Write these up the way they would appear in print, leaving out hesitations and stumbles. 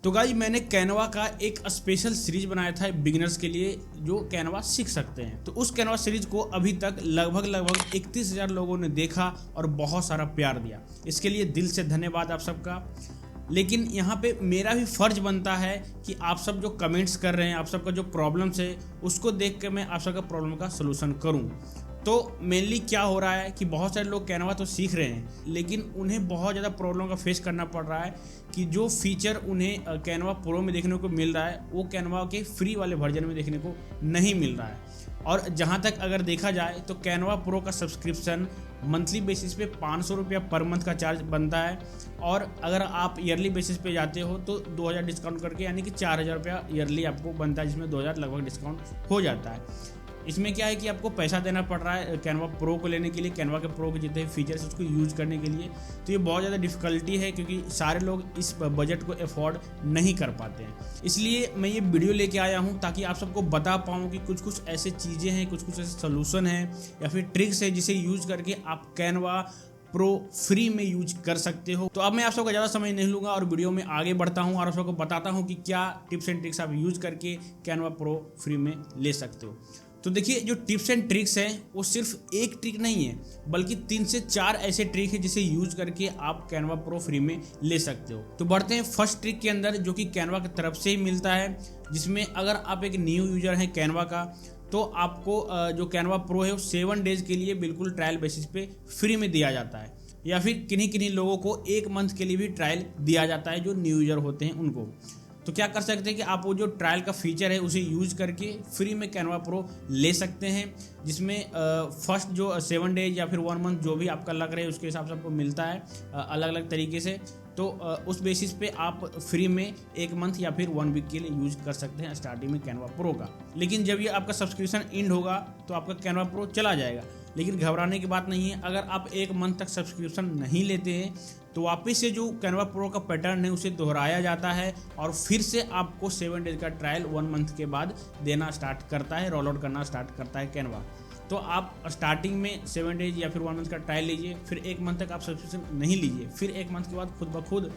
तो गाइस मैंने कैनवा का एक स्पेशल सीरीज बनाया था बिगिनर्स के लिए जो कैनवा सीख सकते हैं। तो उस कैनवा सीरीज को अभी तक लगभग 31,000 लोगों ने देखा और बहुत सारा प्यार दिया। इसके लिए दिल से धन्यवाद आप सबका। लेकिन यहाँ पे मेरा भी फर्ज बनता है कि आप सब जो कमेंट्स कर रहे हैं, आप सबका जो प्रॉब्लम्स है उसको देख के मैं आप सबका प्रॉब्लम का सलूशन करूँ। तो मेनली क्या हो रहा है कि बहुत सारे लोग कैनवा तो सीख रहे हैं लेकिन उन्हें बहुत ज़्यादा प्रॉब्लम का फेस करना पड़ रहा है कि जो फीचर उन्हें कैनवा प्रो में देखने को मिल रहा है वो कैनवा के फ्री वाले वर्जन में देखने को नहीं मिल रहा है। और जहाँ तक अगर देखा जाए तो कैनवा प्रो का सब्सक्रिप्शन मंथली बेसिस पे 500 रुपया पर मंथ का चार्ज बनता है और अगर आप ईयरली बेसिस पे जाते हो तो 2000 डिस्काउंट करके यानी कि 4000 रुपया ईयरली आपको बनता है, जिसमें 2000 लगभग डिस्काउंट हो जाता है। इसमें क्या है कि आपको पैसा देना पड़ रहा है कैनवा प्रो को लेने के लिए, कैनवा के प्रो के जितने फीचर्स उसको यूज़ करने के लिए। तो ये बहुत ज़्यादा डिफ़िकल्टी है क्योंकि सारे लोग इस बजट को अफोर्ड नहीं कर पाते हैं। इसलिए मैं ये वीडियो लेके आया हूँ ताकि आप सबको बता पाऊँ कि कुछ कुछ ऐसे चीज़ें हैं, कुछ कुछ ऐसे सोल्यूशन हैं या फिर ट्रिक्स है जिसे यूज़ करके आप कैनवा प्रो फ्री में यूज कर सकते हो। तो अब मैं आप सबका ज़्यादा समय नहीं लूँगा और वीडियो में आगे बढ़ता हूँ और आप सबको बताता हूँ कि क्या टिप्स एंड ट्रिक्स आप यूज करके कैनवा प्रो फ्री में ले सकते हो। तो देखिए जो टिप्स एंड ट्रिक्स हैं वो सिर्फ एक ट्रिक नहीं है बल्कि 3 से 4 ऐसे ट्रिक है जिसे यूज करके आप कैनवा प्रो फ्री में ले सकते हो। तो बढ़ते हैं फर्स्ट ट्रिक के अंदर जो कि कैनवा की तरफ से ही मिलता है, जिसमें अगर आप एक न्यू यूजर हैं कैनवा का तो आपको जो कैनवा प्रो है वो 7 डेज के लिए बिल्कुल ट्रायल बेसिस पे फ्री में दिया जाता है, या फिर किन्हीं लोगों को 1 मंथ के लिए भी ट्रायल दिया जाता है जो न्यू यूजर होते हैं उनको। तो क्या कर सकते हैं कि आप वो जो ट्रायल का फीचर है उसे यूज करके फ्री में कैनवा प्रो ले सकते हैं, जिसमें फर्स्ट जो 7 डेज या फिर 1 मंथ जो भी आपका लग रहा है उसके हिसाब से आपको मिलता है अलग अलग तरीके से। तो उस बेसिस पे आप फ्री में 1 मंथ या फिर 1 वीक के लिए यूज कर सकते हैं स्टार्टिंग में कैनवा प्रो का। लेकिन जब ये आपका सब्सक्रिप्शन एंड होगा तो आपका कैनवा प्रो चला जाएगा। लेकिन घबराने की बात नहीं है, अगर आप 1 मंथ तक सब्सक्रिप्शन नहीं लेते हैं तो वापस से जो कैनवा प्रो का पैटर्न है उसे दोहराया जाता है और फिर से आपको 7 डेज का ट्रायल 1 मंथ के बाद देना स्टार्ट करता है, रोल आउट करना स्टार्ट करता है कैनवा। तो आप स्टार्टिंग में 7 डेज या फिर 1 मंथ का ट्रायल लीजिए, फिर 1 मंथ तक आप सब्सक्रिप्शन नहीं लीजिए, फिर 1 मंथ के बाद खुद ब खुद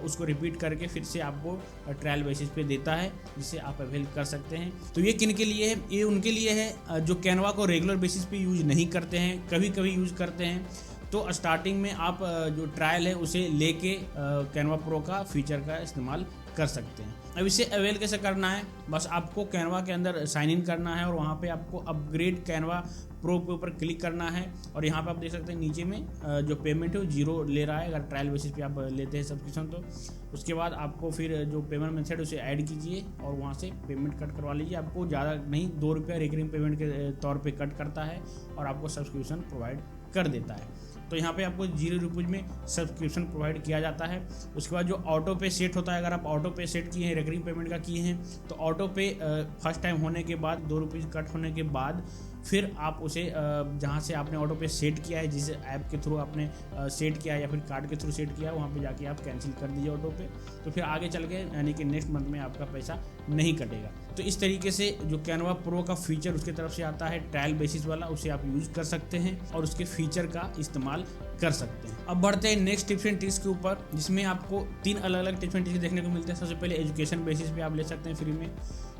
उसको रिपीट करके फिर से आपको ट्रायल बेसिस पे देता है, जिसे आप अवेल कर सकते हैं। तो ये किन के लिए है? ये उनके लिए है जो कैनवा को रेगुलर बेसिस पे यूज नहीं करते हैं, कभी कभी यूज करते हैं। तो स्टार्टिंग में आप जो ट्रायल है उसे लेके कैनवा प्रो का फीचर का इस्तेमाल कर सकते हैं। अब इसे अवेल कैसे करना है? बस आपको कैनवा के अंदर साइन इन करना है और वहाँ पे आपको अपग्रेड कैनवा प्रो के ऊपर क्लिक करना है और यहाँ पे आप देख सकते हैं नीचे में जो पेमेंट है वो 0 ले रहा है अगर ट्रायल बेसिस पे आप लेते हैं सब्सक्रिप्शन। तो उसके बाद आपको फिर जो पेमेंट मेथड उसे ऐड कीजिए और वहाँ से पेमेंट कट करवा लीजिए। आपको ज़्यादा नहीं 2 रुपया रिकरिंग पेमेंट के तौर पर कट करता है और आपको सब्सक्रिप्शन प्रोवाइड कर देता है। तो यहाँ पे आपको 0 रुपीज़ में सब्सक्रिप्शन प्रोवाइड किया जाता है। उसके बाद जो ऑटो पे सेट होता है, अगर आप ऑटो पे सेट किए हैं, रिकरिंग पेमेंट का किए हैं तो ऑटो पे फर्स्ट टाइम होने के बाद 2 रुपीज़ कट होने के बाद फिर आप उसे जहाँ से आपने ऑटो पे सेट किया है, जिस ऐप के थ्रू आपने सेट किया है या फिर कार्ड के थ्रू सेट किया है, वहाँ पे जाके आप कैंसिल कर दीजिए ऑटो पे। तो फिर आगे चल के यानी कि नेक्स्ट मंथ में आपका पैसा नहीं कटेगा। तो इस तरीके से जो कैनवा प्रो का फीचर उसके तरफ से आता है ट्रायल बेसिस वाला, उसे आप यूज़ कर सकते हैं और उसके फीचर का इस्तेमाल कर सकते हैं। अब बढ़ते हैं नेक्स्ट टिप्स एंड ट्रिक्स के ऊपर, जिसमें आपको 3 अलग अलग टिप्स एंड ट्रिक्स देखने को मिलते हैं। सबसे पहले एजुकेशन बेसिस पे आप ले सकते हैं फ्री में,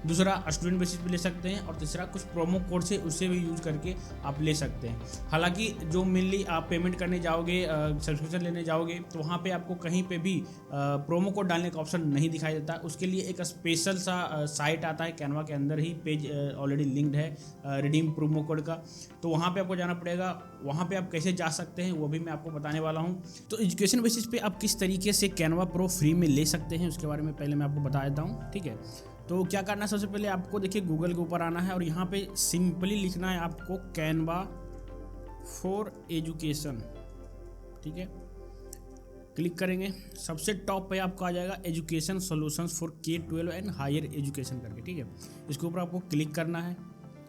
दूसरा स्टूडेंट बेसिस पे ले सकते हैं और तीसरा कुछ प्रोमो कोड से उससे भी यूज़ करके आप ले सकते हैं। हालांकि जो मेनली आप पेमेंट करने जाओगे, सब्सक्रिप्शन लेने जाओगे तो वहाँ पे आपको कहीं पे भी प्रोमो कोड डालने का ऑप्शन नहीं दिखाई देता। उसके लिए एक स्पेशल सा साइट आता है कैनवा के अंदर ही, पेज ऑलरेडी लिंक्ड है रिडीम प्रोमो कोड का। तो वहाँ पे आपको जाना पड़ेगा। वहाँ पे आप कैसे जा सकते हैं वो भी मैं आपको बताने वाला हूँ। तो एजुकेशन बेसिस पे आप किस तरीके से कैनवा प्रो फ्री में ले सकते हैं उसके बारे में पहले मैं आपको बता देता हूँ, ठीक है। तो क्या करना है, सबसे पहले आपको देखिए गूगल के ऊपर आना है और यहाँ पे सिंपली लिखना है आपको कैनवा फॉर एजुकेशन, ठीक है। क्लिक करेंगे, सबसे टॉप पे आपको आ जाएगा education solutions for K-12 and higher education करके, ठीक है। इसके ऊपर आपको क्लिक करना है,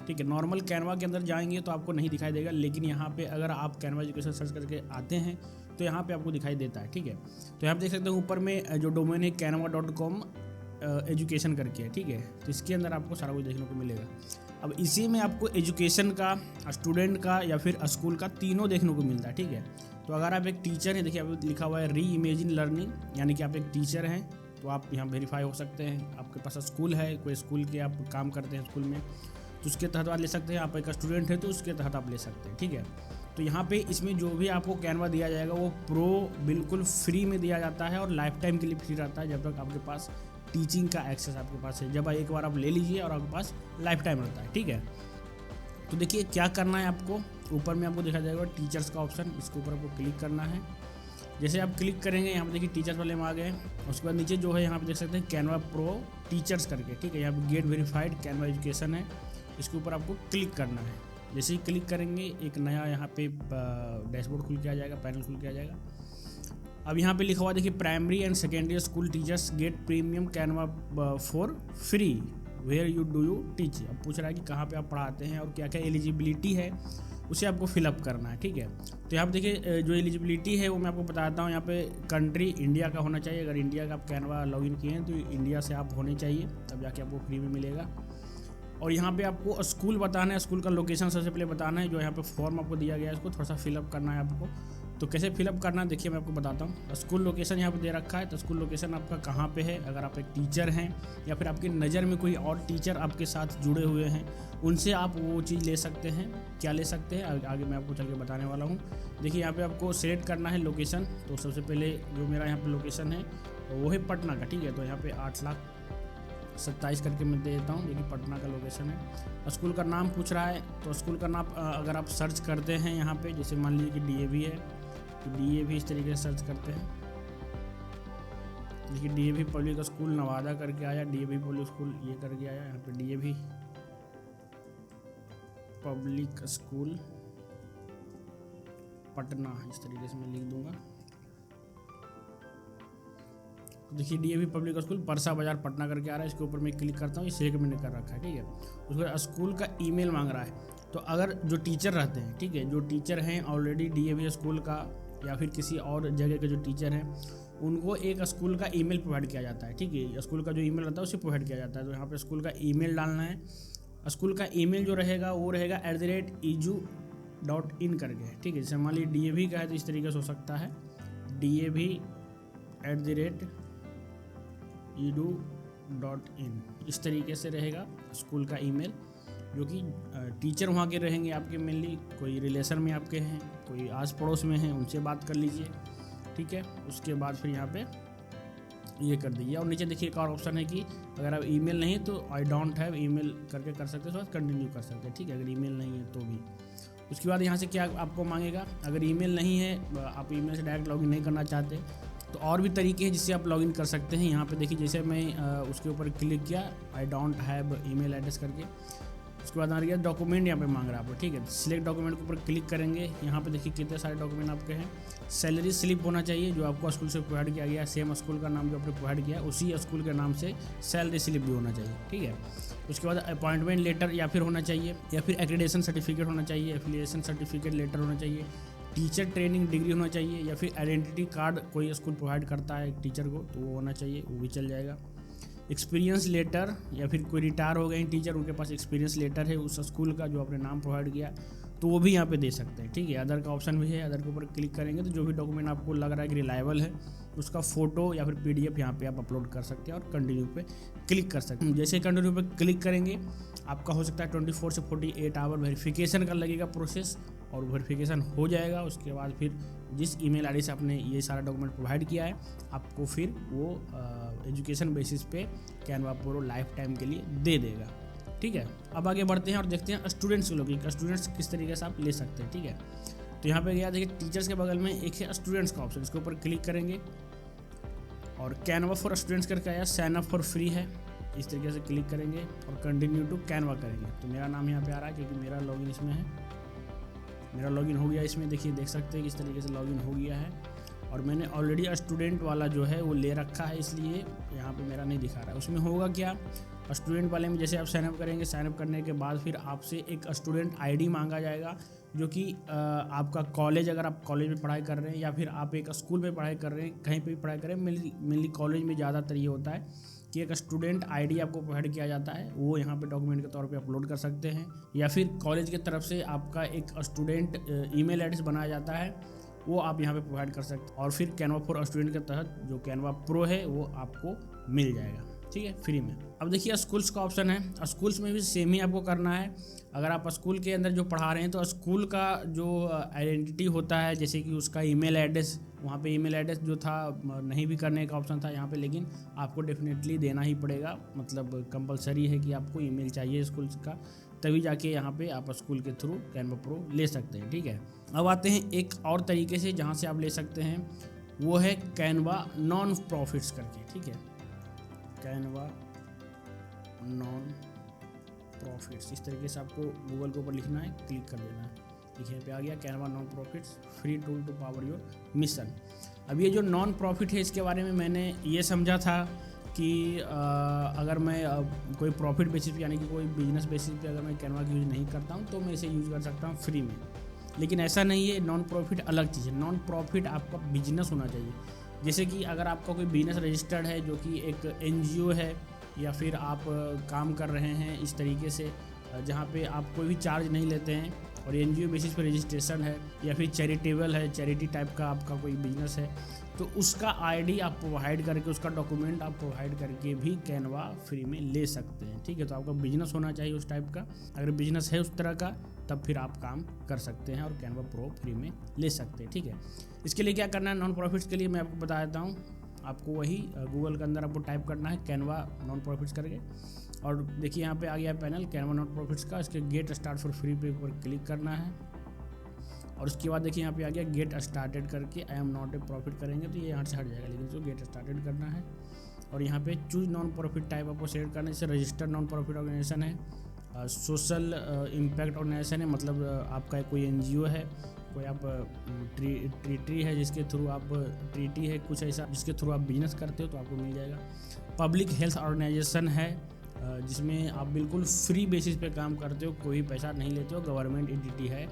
ठीक है। नॉर्मल कैनवा के अंदर जाएंगे तो आपको नहीं दिखाई देगा, लेकिन यहाँ पे अगर आप कैनवा एजुकेशन सर्च करके आते हैं तो यहाँ पे आपको दिखाई देता है, ठीक है। तो यहाँ पे देख सकते हैं ऊपर में जो डोमेन है canva.com एजुकेशन करके है, ठीक है। तो इसके अंदर आपको सारा कुछ देखने को मिलेगा। अब इसी में आपको एजुकेशन का, स्टूडेंट का या फिर स्कूल का तीनों देखने को मिलता है, ठीक है। तो अगर आप एक टीचर हैं, देखिए आप लिखा हुआ है री इमेजिन लर्निंग, यानी कि आप एक टीचर हैं तो आप यहाँ वेरीफाई हो सकते हैं। आपके पास स्कूल है, कोई स्कूल के आप काम करते हैं स्कूल में, तो उसके तहत आप ले सकते हैं। आप एक स्टूडेंट है तो उसके तहत आप ले सकते हैं, ठीक है। तो यहाँ पे इसमें जो भी आपको कैनवा दिया जाएगा वो प्रो बिल्कुल फ्री में दिया जाता है और लाइफ टाइम के लिए फ्री रहता है, जब तक आपके पास टीचिंग का एक्सेस आपके पास है। जब एक बार आप ले लीजिए और आपके पास लाइफ टाइम रहता है, ठीक है। तो देखिए क्या करना है आपको, ऊपर में आपको देखा जाएगा टीचर्स का ऑप्शन, इसके ऊपर आपको क्लिक करना है। जैसे आप क्लिक करेंगे यहाँ पे देखिए टीचर्स वाले में आ गए। उसके बाद नीचे जो है यहाँ पे देख सकते हैं कैनवा प्रो टीचर्स करके, ठीक है। यहाँ पे गेट वेरीफाइड कैनवा एजुकेशन है, इसके ऊपर आपको क्लिक करना है। जैसे ही क्लिक करेंगे एक नया यहाँ पे डैशबोर्ड खुल के आ जाएगा, पैनल खुल के आ जाएगा। अब यहाँ पे लिखा हुआ देखिए primary and secondary school teachers get premium Canva for free where you do you teach. अब पूछ रहा है कि कहाँ पे आप पढ़ाते हैं और क्या क्या एलिजिबिलिटी है उसे आपको फिलअप करना है, ठीक है। तो यहाँ पे देखिए जो एलिजिबिलिटी है वो मैं आपको बताता हूँ। यहाँ पे कंट्री इंडिया का होना चाहिए, अगर इंडिया का आप कैनवा लॉगिन किए हैं तो इंडिया से आप होने चाहिए, तब जाके आपको फ्री में मिलेगा। और यहाँ पे आपको स्कूल बताना है, स्कूल का लोकेशन सबसे पहले बताना है। जो यहाँ पे फॉर्म आपको दिया गया है इसको थोड़ा सा फिलअप करना है आपको। तो कैसे फिलअप करना है देखिए मैं आपको बताता हूँ। स्कूल लोकेशन यहाँ पे दे रखा है, तो स्कूल लोकेशन आपका कहाँ पे है। अगर आप एक टीचर हैं या फिर आपकी नज़र में कोई और टीचर आपके साथ जुड़े हुए हैं, उनसे आप वो चीज़ ले सकते हैं। क्या ले सकते हैं आगे मैं आपको चल के बताने वाला हूँ। देखिए यहाँ पे आपको सेलेक्ट करना है लोकेशन। तो सबसे पहले जो मेरा यहाँ पे लोकेशन है वो है पटना का, ठीक है। तो यहाँ पे 8,27,000 करके मैं दे देता हूँ, देखिए पटना का लोकेशन है। स्कूल का नाम पूछ रहा है, तो स्कूल का नाम अगर आप सर्च करते हैं यहाँ पे, जैसे मान लीजिए कि DAV है, तो DAV इस तरीके से सर्च करते हैं। देखिए DAV पब्लिक स्कूल नवादा करके आया, DAV पब्लिक स्कूल ये करके आया। यहाँ पे DAV पब्लिक स्कूल पटना इस तरीके से मैं लिख दूंगा। तो देखिए DAV पब्लिक स्कूल परसा बाजार पटना करके आ रहा है। इसके ऊपर मैं क्लिक करता हूँ, ये सिलेक्ट मैंने कर रखा है, ठीक है। उसके बाद स्कूल का ईमेल मांग रहा है। तो अगर जो टीचर रहते हैं, ठीक है, जो टीचर हैं ऑलरेडी DAV स्कूल का या फिर किसी और जगह के जो टीचर हैं, उनको एक स्कूल का ईमेल प्रोवाइड किया जाता है, ठीक है। स्कूल का जो ईमेल रहता है उसे प्रोवाइड किया जाता है। तो यहाँ पे स्कूल का ईमेल डालना है। स्कूल का ईमेल जो रहेगा वो रहेगा @edu.in करके, ठीक है। जैसे मान लीजिए DAV का है तो इस तरीके से हो सकता है DAV@edu.in, इस तरीके से रहेगा स्कूल का ईमेल। जो कि टीचर वहाँ के रहेंगे आपके, मेनली कोई रिलेशन में आपके हैं, कोई आस पड़ोस में हैं, उनसे बात कर लीजिए, ठीक है। उसके बाद फिर यहाँ पे ये कर दीजिए। और नीचे देखिए एक और ऑप्शन है कि अगर आप ईमेल नहीं तो आई डोंट हैव ईमेल करके कर सकते हैं, कंटिन्यू कर सकते हैं, ठीक है, अगर ईमेल नहीं है तो भी। उसके बाद यहाँ से क्या आपको मांगेगा, अगर ईमेल नहीं है, आप ईमेल से डायरेक्ट लॉगिन नहीं करना चाहते, तो और भी तरीके हैं जिससे आप लॉगिन कर सकते हैं। यहाँ पे देखिए जैसे मैं उसके ऊपर क्लिक किया I don't have email address करके, उसके बाद आ गया डॉक्यूमेंट यहाँ पे मांग रहा है आपको, ठीक है। सिलेक्ट डॉक्यूमेंट के ऊपर क्लिक करेंगे। यहाँ पे देखिए कितने सारे डॉक्यूमेंट आपके हैं। सैलरी स्लिप होना चाहिए जो आपको स्कूल से प्रोवाइड किया गया, सेम स्कूल का नाम जो आपने प्रोवाइड किया उसी स्कूल के नाम से सैलरी स्लिप भी होना चाहिए, ठीक है। उसके बाद अपॉइंटमेंट लेटर या फिर होना चाहिए, या फिर एक्रेडिटेशन सर्टिफिकेट होना चाहिए, एफिलिएशन सर्टिफिकेट लेटर होना चाहिए, टीचर ट्रेनिंग डिग्री होना चाहिए, या फिर आइडेंटिटी कार्ड कोई स्कूल प्रोवाइड करता है एक टीचर को तो वो होना चाहिए, वो भी चल जाएगा। एक्सपीरियंस लेटर, या फिर कोई रिटायर हो गए टीचर, उनके पास एक्सपीरियंस लेटर है उस स्कूल का जो आपने नाम प्रोवाइड किया, तो वो भी यहाँ पे दे सकते हैं, ठीक है। अदर का ऑप्शन भी है, अदर के ऊपर क्लिक करेंगे तो जो भी डॉक्यूमेंट आपको लग रहा है कि रिलायबल है उसका फोटो या फिर PDF यहाँ पे आप अपलोड कर सकते हैं और कंटिन्यू पे क्लिक कर सकते हैं। जैसे कंटिन्यू पे क्लिक करेंगे आपका हो सकता है 24 से 48 आवर वेरिफिकेशन का लगेगा प्रोसेस, और वेरिफिकेशन हो जाएगा। उसके बाद फिर जिस ईमेल आईडी से आपने ये सारा डॉक्यूमेंट प्रोवाइड किया है आपको फिर वो एजुकेशन बेसिस पे कैनवा प्रो लाइफ टाइम के लिए दे देगा, ठीक है। अब आगे बढ़ते हैं और देखते हैं स्टूडेंट्स के लोग स्टूडेंट्स किस तरीके से आप ले सकते हैं, ठीक है। तो यहाँ पे गया देखिए टीचर्स के बगल में एक है स्टूडेंट्स का ऑप्शन, इसके ऊपर क्लिक करेंगे और कैनवा फॉर स्टूडेंट्स करके आया, साइन अप फॉर फ्री है, इस तरीके से क्लिक करेंगे और कंटिन्यू टू कैनवा करेंगे। तो मेरा नाम यहाँ पे आ रहा है क्योंकि मेरा लॉगिन इसमें है, मेरा लॉगिन हो गया इसमें। देखिए देख सकते हैं किस तरीके से लॉगिन हो गया है, और मैंने ऑलरेडी स्टूडेंट वाला जो है वो ले रखा है, इसलिए यहाँ पे मेरा नहीं दिखा रहा है। उसमें होगा क्या, स्टूडेंट वाले में जैसे आप साइनअप करेंगे, साइनअप करने के बाद फिर आपसे एक स्टूडेंट ID मांगा जाएगा, जो कि आपका कॉलेज, अगर आप कॉलेज में पढ़ाई कर रहे हैं या फिर आप एक स्कूल में पढ़ाई कर रहे हैं, कहीं पे भी पढ़ाई कर रहे हैं, मेनली कॉलेज में ज़्यादातर ये होता है कि एक स्टूडेंट ID आपको प्रोवाइड किया जाता है, वो यहाँ पे डॉक्यूमेंट के तौर पे अपलोड कर सकते हैं, या फिर कॉलेज की तरफ से आपका एक स्टूडेंट ईमेल एड्रेस बनाया जाता है वो आप यहाँ पे प्रोवाइड कर सकते हैं। और फिर कैनवा फॉर स्टूडेंट के तहत जो कैनवा प्रो है वो आपको मिल जाएगा, ठीक है, फ्री में। अब देखिए स्कूल्स का ऑप्शन है, स्कूल्स में भी सेम ही आपको करना है। अगर आप स्कूल के अंदर जो पढ़ा रहे हैं तो स्कूल का जो आइडेंटिटी होता है, जैसे कि उसका ईमेल एड्रेस, वहाँ पे ईमेल एड्रेस जो था नहीं भी करने का ऑप्शन था यहाँ पे, लेकिन आपको डेफिनेटली देना ही पड़ेगा, मतलब कंपलसरी है कि आपको ईमेल चाहिए स्कूल का, तभी जाके यहाँ पे आप स्कूल के थ्रू कैनवा प्रो ले सकते हैं, ठीक है। अब आते हैं एक और तरीके से जहाँ से आप ले सकते हैं, वो है कैनवा नॉन प्रॉफिट्स करके, ठीक है, कैनवा नॉन प्रॉफिट्स। इस तरीके से आपको गूगल के ऊपर लिखना है, क्लिक कर देना है, देखिए पे आ गया Canva nonprofits free tool to power your mission. अब ये जो नॉन प्रॉफिट है इसके बारे में मैंने ये समझा था कि अगर मैं कोई प्रॉफिट बेसिस पे यानी कि कोई बिजनेस बेसिस पे अगर मैं कैनवा का यूज़ नहीं करता हूँ तो मैं इसे यूज़ कर सकता हूँ फ्री में, लेकिन ऐसा नहीं है। नॉन प्रॉफिट अलग चीज़ है, नॉन प्रॉफिट आपका बिजनेस होना चाहिए। जैसे कि अगर आपका कोई बिजनेस रजिस्टर्ड है जो कि एक NGO है, या फिर आप काम कर रहे हैं इस तरीके से जहाँ पे आप कोई भी चार्ज नहीं लेते हैं और NGO बेसिस पे रजिस्ट्रेशन है, या फिर चैरिटेबल है, चैरिटी टाइप का आपका कोई बिजनेस है, तो उसका ID आप प्रोवाइड करके, उसका डॉक्यूमेंट आप प्रोवाइड करके भी कैनवा फ्री में ले सकते हैं, ठीक है। तो आपका बिजनेस होना चाहिए उस टाइप का, अगर बिजनेस है उस तरह का तब फिर आप काम कर सकते हैं और कैनवा प्रो फ्री में ले सकते हैं, ठीक है। इसके लिए क्या करना है, नॉन प्रॉफिट्स के लिए मैं आपको बता देता हूँ। आपको वही गूगल के अंदर आपको टाइप करना है कैनवा नॉन प्रॉफिट्स करके, और देखिए यहाँ पे आ गया पैनल कैनवा नॉन प्रॉफिट्स का। इसके गेट स्टार्ट फॉर फ्री पे ऊपर क्लिक करना है, और उसके बाद देखिए यहाँ पे आ गया गेट स्टार्टेड करके, I am not a profit करेंगे तो ये यहाँ से हट जाएगा, लेकिन इसको गेट स्टार्टेड करना है। और यहाँ पे चूज नॉन प्रॉफिट टाइप आपको सेलेक्ट करना है, जैसे रजिस्टर्ड नॉन प्रॉफिट ऑर्गेनाइजेशन है, सोशल इम्पैक्ट ऑर्गेनाइजेशन है, मतलब आपका कोई NGO है, कोई आप ट्रीटी है जिसके थ्रू आप ट्रीटी है कुछ ऐसा जिसके थ्रू आप बिजनेस करते हो तो आपको मिल जाएगा। पब्लिक हेल्थ ऑर्गेनाइजेशन है जिसमें आप बिल्कुल फ्री बेसिस पे काम करते हो, कोई पैसा नहीं लेते हो, गवर्नमेंट एंटिटी है,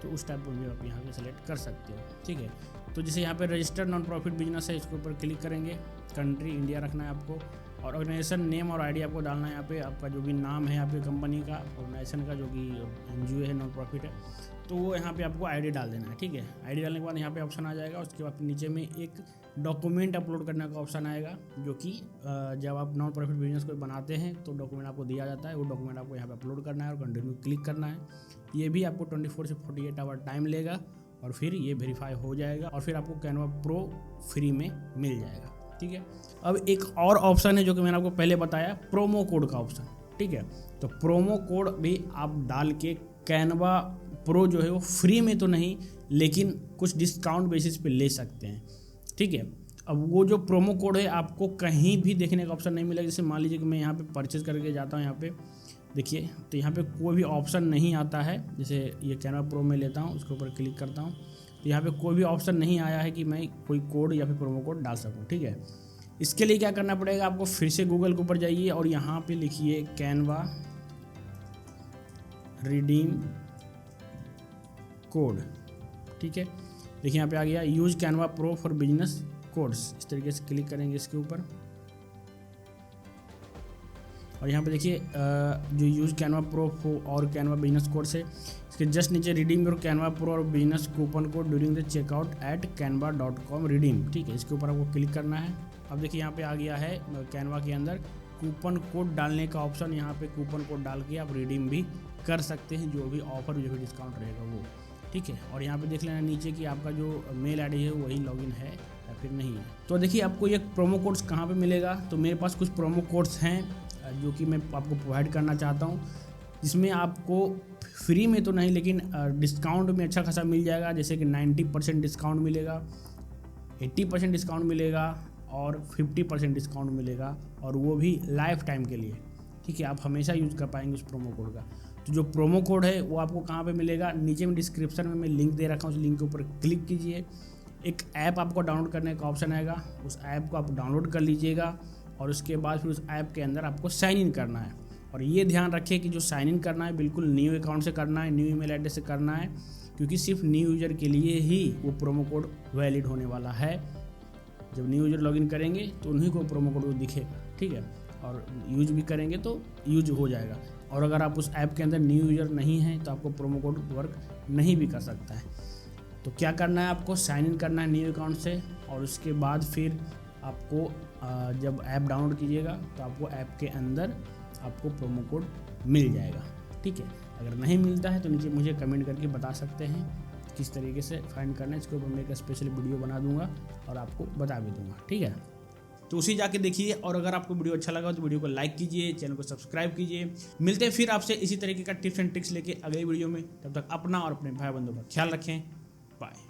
तो उस टाइप को भी आप यहाँ पे सेलेक्ट कर सकते हो, ठीक है। तो जैसे यहाँ पे रजिस्टर्ड नॉन प्रॉफिट बिजनेस है, इसके ऊपर क्लिक करेंगे, कंट्री इंडिया रखना है आपको, और ऑर्गेनाइजेशन नेम और ID आपको डालना है यहाँ पे, आपका जो भी नाम है यहाँ पे कंपनी का, ऑर्गेनाइजेशन का जो कि NGO है, नॉन प्रॉफिट है, तो वो यहाँ पे आपको ID डाल देना है, ठीक है। ID डालने के बाद यहाँ पे ऑप्शन आ जाएगा, उसके बाद नीचे में एक डॉक्यूमेंट अपलोड करने का ऑप्शन आएगा, जो कि जब आप नॉन प्रॉफिट बिजनेस को बनाते हैं तो डॉक्यूमेंट आपको दिया जाता है, वो डॉक्यूमेंट आपको यहाँ पे अपलोड करना है और कंटिन्यू क्लिक करना है। ये भी आपको 24 से 48 आवर टाइम लेगा और फिर ये वेरीफाई हो जाएगा और फिर आपको कैनवा प्रो फ्री में मिल जाएगा, ठीक है। अब एक और ऑप्शन है जो कि मैंने आपको पहले बताया, प्रोमो कोड का ऑप्शन, ठीक है। तो प्रोमो कोड भी आप डाल के कैनवा प्रो जो है वो फ्री में तो नहीं लेकिन कुछ डिस्काउंट बेसिस पे ले सकते हैं, ठीक है। अब वो जो प्रोमो कोड है आपको कहीं भी देखने का ऑप्शन नहीं मिलेगा। जैसे मान लीजिए कि मैं यहाँ पे परचेज करके जाता हूँ, यहाँ पे देखिए तो यहाँ पे कोई भी ऑप्शन नहीं आता है। जैसे ये कैनवा प्रो में लेता हूँ, उसके ऊपर क्लिक करता हूँ तो यहाँ पे कोई भी ऑप्शन नहीं आया है कि मैं कोई कोड या फिर प्रोमो कोड डाल सकूँ, ठीक है। इसके लिए क्या करना पड़ेगा, आपको फिर से गूगल के ऊपर जाइए और यहाँ पे लिखिए कैनवा रिडीम कोड, ठीक है। देखिए यहाँ पे आ गया use Canva pro for business codes, इस तरीके से क्लिक करेंगे इसके ऊपर और यहाँ पे देखिए जो यूज कैनवा प्रो और कैनवा बिजनेस कोड से इसके जस्ट नीचे रिडीम योर कैनवा प्रो और business coupon code during the checkout at canva.com redeem, ठीक है। इसके ऊपर आपको क्लिक करना है। अब देखिए यहाँ पे आ गया है कैनवा के अंदर कूपन कोड डालने का ऑप्शन, यहाँ पे कूपन कोड डाल के आप रिडीम भी कर सकते हैं, जो भी ऑफर जो भी डिस्काउंट रहेगा वो, ठीक है। और यहाँ पे देख लेना नीचे कि आपका जो मेल ID है वही लॉगिन है या फिर नहीं है। तो देखिए आपको ये प्रोमो कोड्स कहाँ पे मिलेगा, तो मेरे पास कुछ प्रोमो कोड्स हैं जो कि मैं आपको प्रोवाइड करना चाहता हूँ, जिसमें आपको फ्री में तो नहीं लेकिन डिस्काउंट में अच्छा खासा मिल जाएगा। जैसे कि 90% डिस्काउंट मिलेगा, 80% डिस्काउंट मिलेगा और 50% डिस्काउंट मिलेगा, और वो भी लाइफ टाइम के लिए, ठीक है। आप हमेशा यूज़ कर पाएंगे उस प्रोमो कोड का। तो जो प्रोमो कोड है वो आपको कहाँ पे मिलेगा, नीचे में डिस्क्रिप्शन में मैं लिंक दे रखा हूँ, उस लिंक के ऊपर क्लिक कीजिए। एक ऐप आपको डाउनलोड करने का ऑप्शन आएगा, उस ऐप को आप डाउनलोड कर लीजिएगा और उसके बाद फिर उस ऐप के अंदर आपको साइन इन करना है। और ये ध्यान रखिए कि जो साइन इन करना है बिल्कुल न्यू अकाउंट से करना है, न्यू ईमेल एड्रेस से करना है, क्योंकि सिर्फ न्यू यूज़र के लिए ही वो प्रोमो कोड वैलिड होने वाला है। जब न्यू यूज़र लॉगिन करेंगे तो उन्हीं को प्रोमो कोड दिखेगा, ठीक है, और यूज भी करेंगे तो यूज हो जाएगा। और अगर आप उस ऐप के अंदर न्यू यूज़र नहीं हैं तो आपको प्रोमो कोड वर्क नहीं भी कर सकता है। तो क्या करना है, आपको साइन इन करना है न्यू अकाउंट से, और उसके बाद फिर आपको जब ऐप डाउनलोड कीजिएगा तो आपको ऐप के अंदर आपको प्रोमो कोड मिल जाएगा। ठीक है, अगर नहीं मिलता है तो नीचे मुझे कमेंट करके बता सकते हैं किस तरीके से फाइंड करना है। इसके ऊपर मैं एक स्पेशल वीडियो बना दूंगा और आपको बता भी दूंगा। ठीक है, तो उसी जाके देखिए, और अगर आपको वीडियो अच्छा लगा तो वीडियो को लाइक कीजिए, चैनल को सब्सक्राइब कीजिए। मिलते हैं फिर आपसे इसी तरीके का टिप्स एंड ट्रिक्स लेके अगले वीडियो में। तब तक अपना और अपने भाई बंधुओं का ख्याल रखें। बाय।